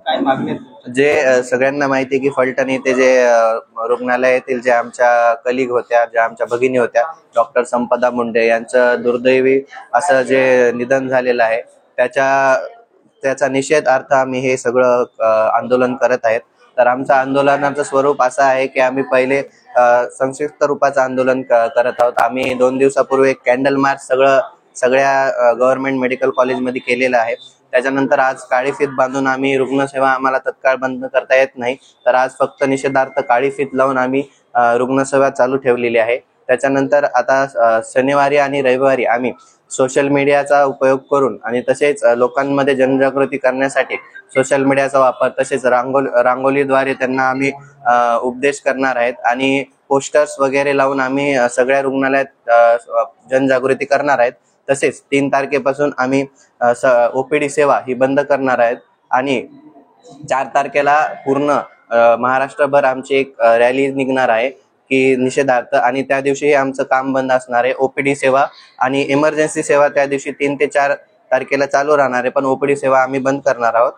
काय मागणी आहे तुमच्या? जे सगळ्यांना माहिती आहे की फलटण येथे जे रुग्णालयातील जे आमच्या कलिग होत्या, ज्या आमच्या भगिनी होत्या, डॉक्टर संपदा मुंडे यांचं दुर्दैवी असं जे निधन झालेलं आहे, त्याचा निषेधार्थ आम्ही हे सगळं आंदोलन करत आहेत. तर आमचं आंदोलनाचं स्वरूप असं आहे की आम्ही पहिले संक्षिप्त रूपाचं आंदोलन करत आहोत. आम्ही 2 दिवसापूर्वी एक कॅन्डल मार्च सगळ्या गव्हर्नमेंट मेडिकल कॉलेजमध्ये केलेलं आहे. त्याच्यानंतर आज काळी फीत बांधून आम्ही रुग्णसेवा आम्हाला तत्काळ बंद करता येत नाही, तर आज फक्त निषेधार्थ काळी फीत लावून आम्ही रुग्णसेवा चालू ठेवलेली आहे. त्याच्यानंतर आता शनिवारी आणि रविवारी आम्ही सोशल मीडियाचा उपयोग करून आणि तसेच लोकांमध्ये जनजागृती करण्यासाठी सोशल मीडियाचा वापर, तसेच रांगोलीद्वारे त्यांना आम्ही उपदेश करणार आहेत आणि पोस्टर्स वगैरे लावून आम्ही सगळ्या रुग्णालयात जनजागृती करणार आहेत. तसेच 3 तारखेपासून आम्ही ओपीडी सेवा ही बंद करणार आहेत आणि 4 तारखेला पूर्ण महाराष्ट्रभर आमची एक रॅली निघणार आहे की निषेधार्थ, आणि त्या दिवशी आमचं काम बंद असणार आहे. ओपीडी सेवा आणि इमर्जन्सी सेवा त्या दिवशी 3 ते 4 तारखेला चालू राहणार आहे, पण ओपीडी सेवा आम्ही बंद करणार आहोत.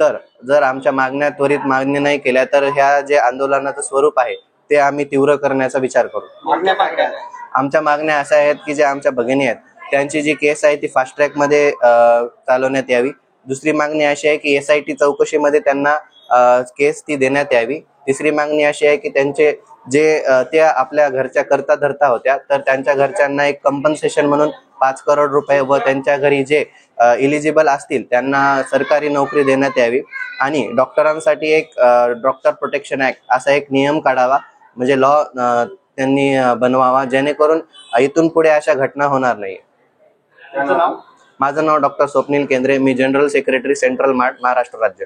तर जर आमच्या मागण्या त्वरित मान्य नाही केल्या तर ह्या जे आंदोलनाचं स्वरूप आहे ते आम्ही तीव्र करण्याचा विचार करू. मागण्या काय? आमच्या मागण्या अशा आहेत की जे आमच्या भगिनी आहेत त्यांची जी केस आहे ती फास्ट ट्रॅक मध्ये चालवण्यात यावी. दुसरी मागणी अशी आहे की SIT चौकशीमध्ये त्यांना केस ती देण्यात यावी. तिसरी मागणी अशी आहे की त्यांचे जे त्या आपल्या घरच्या करता धरता होत्या, तर त्यांच्या घरच्यांना एक कंपन्सेशन म्हणून 5 करोड रुपये व त्यांच्या घरी जे इलिजिबल असतील त्यांना सरकारी नोकरी देण्यात यावी. आणि डॉक्टरांसाठी एक डॉक्टर प्रोटेक्शन ऍक्ट असा एक नियम काढावा, म्हणजे लॉ त्यांनी बनवावा, जेणेकरून इथून पुढे अशा घटना होणार नाही. तुमचं नाव? माझं नाव डॉक्टर स्वप्नील केंद्रे, मी general secretary central mart, Maharashtra राज्य.